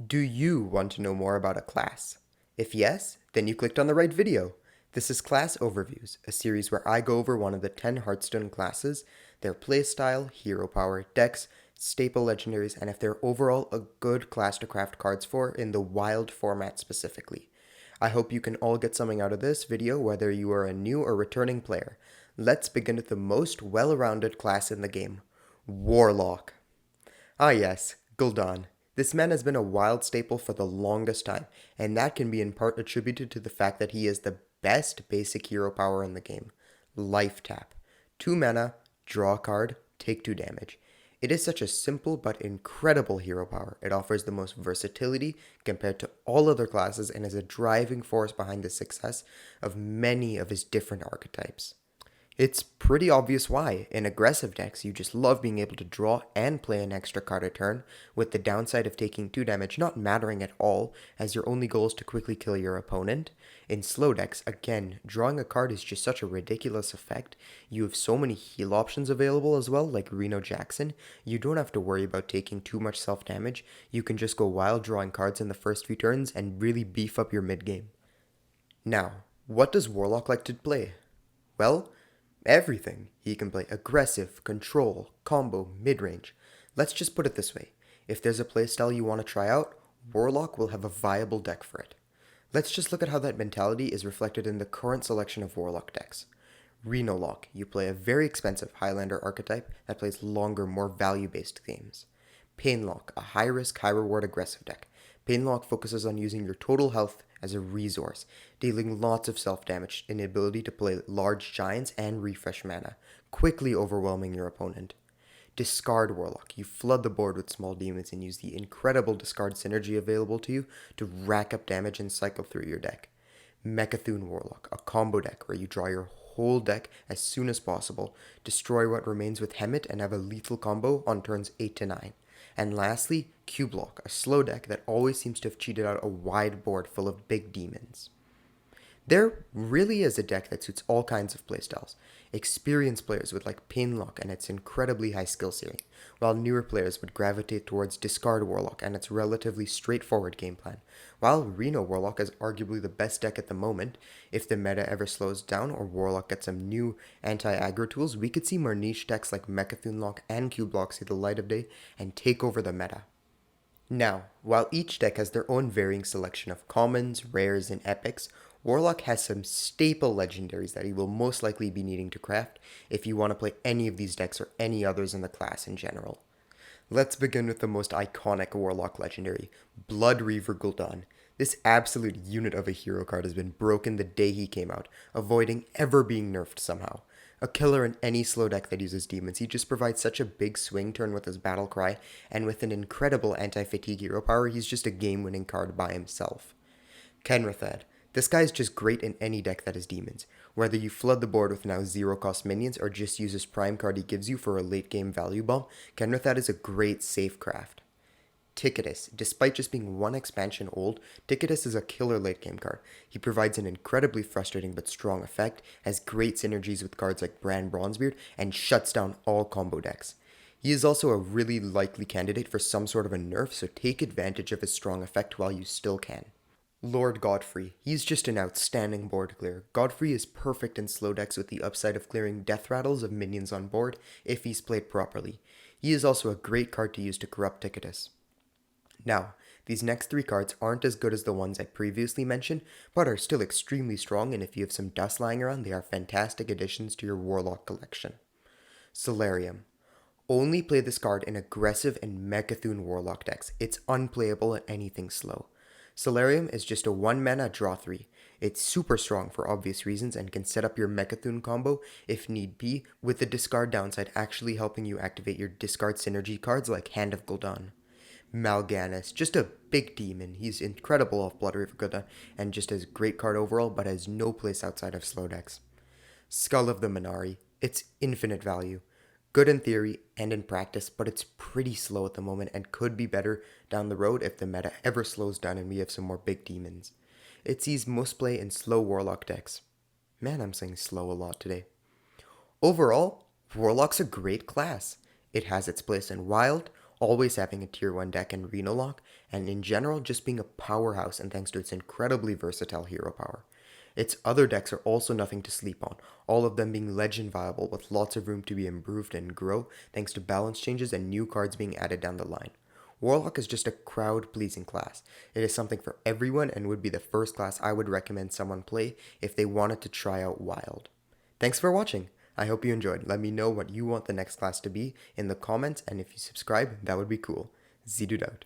Do you want to know more about a class? If yes, then you clicked on the right video. This is Class Overviews, a series where I go over one of the 10 Hearthstone classes, their playstyle, hero power, decks, staple legendaries, and if they're overall a good class to craft cards for in the wild format specifically. I hope you can all get something out of this video whether you are a new or returning player. Let's begin with the most well-rounded class in the game, Warlock. Ah yes, Gul'dan. This man has been a wild staple for the longest time, and that can be in part attributed to the fact that he is the best basic hero power in the game. Life tap. 2 mana, draw a card, take 2 damage. It is such a simple but incredible hero power. It offers the most versatility compared to all other classes and is a driving force behind the success of many of his different archetypes. It's pretty obvious why. In aggressive decks, you just love being able to draw and play an extra card a turn, with the downside of taking 2 damage not mattering at all, as your only goal is to quickly kill your opponent. In slow decks, again, drawing a card is just such a ridiculous effect. You have so many heal options available as well, like Reno Jackson. You don't have to worry about taking too much self-damage. You can just go wild drawing cards in the first few turns and really beef up your mid-game. Now, what does Warlock like to play? Well, everything. He can play aggressive, control, combo, mid-range. Let's just put it this way. If there's a playstyle you want to try out, Warlock will have a viable deck for it. Let's just look at how that mentality is reflected in the current selection of Warlock decks. Reno Lock. You play a very expensive Highlander archetype that plays longer, more value-based games. Painlock, a high-risk, high-reward aggressive deck. Painlock focuses on using your total health as a resource, dealing lots of self-damage, an ability to play large giants and refresh mana, quickly overwhelming your opponent. Discard Warlock. You flood the board with small demons and use the incredible discard synergy available to you to rack up damage and cycle through your deck. Mecha'thun Warlock, a combo deck where you draw your whole deck as soon as possible, destroy what remains with Hemet, and have a lethal combo on turns 8 to 9. And lastly, Cube-Lock, a slow deck that always seems to have cheated out a wide board full of big demons. There really is a deck that suits all kinds of playstyles. Experienced players would like Painlock and its incredibly high skill ceiling, while newer players would gravitate towards Discard Warlock and its relatively straightforward game plan. While Reno Warlock is arguably the best deck at the moment, if the meta ever slows down or Warlock gets some new anti-aggro tools, we could see more niche decks like Mecha'thun Lock and Cube-Lock see the light of day and take over the meta. Now, while each deck has their own varying selection of commons, rares, and epics, Warlock has some staple legendaries that he will most likely be needing to craft if you want to play any of these decks or any others in the class in general. Let's begin with the most iconic Warlock legendary, Blood Reaver Gul'dan. This absolute unit of a hero card has been broken the day he came out, avoiding ever being nerfed somehow. A killer in any slow deck that uses demons, he just provides such a big swing turn with his battle cry, and with an incredible anti-fatigue hero power, he's just a game-winning card by himself. Kenrathad. This guy is just great in any deck that has demons. Whether you flood the board with now 0-cost minions or just use his prime card he gives you for a late-game value bomb, Kenrathad is a great safe craft. Ticketus. Despite just being one expansion old, Ticketus is a killer late-game card. He provides an incredibly frustrating but strong effect, has great synergies with cards like Bran Bronzebeard, and shuts down all combo decks. He is also a really likely candidate for some sort of a nerf, so take advantage of his strong effect while you still can. Lord Godfrey. He's just an outstanding board clearer. Godfrey is perfect in slow decks with the upside of clearing death rattles of minions on board if he's played properly. He is also a great card to use to corrupt Ticketus. Now, these next 3 cards aren't as good as the ones I previously mentioned, but are still extremely strong, and if you have some dust lying around, they are fantastic additions to your Warlock collection. Solarium. Only play this card in aggressive and Mecha'thun Warlock decks. It's unplayable at anything slow. Solarium is just a 1 mana draw 3. It's super strong for obvious reasons and can set up your Mecha'thun combo if need be, with the discard downside actually helping you activate your discard synergy cards like Hand of Gul'dan. Mal'Ganis, just a big demon. He's incredible off Blood River Gul'dan and just a great card overall, but has no place outside of slow decks. Skull of the Minari. It's infinite value. Good in theory and in practice, but it's pretty slow at the moment and could be better down the road if the meta ever slows down and we have some more big demons. It sees most play in slow Warlock decks. Man, I'm saying slow a lot today. Overall, Warlock's a great class. It has its place in Wild, always having a tier 1 deck in Reno Lock, and in general just being a powerhouse and thanks to its incredibly versatile hero power. Its other decks are also nothing to sleep on, all of them being legend viable with lots of room to be improved and grow thanks to balance changes and new cards being added down the line. Warlock is just a crowd-pleasing class. It is something for everyone and would be the first class I would recommend someone play if they wanted to try out Wild. Thanks for watching! I hope you enjoyed. Let me know what you want the next class to be in the comments, and if you subscribe, that would be cool. Zidu out.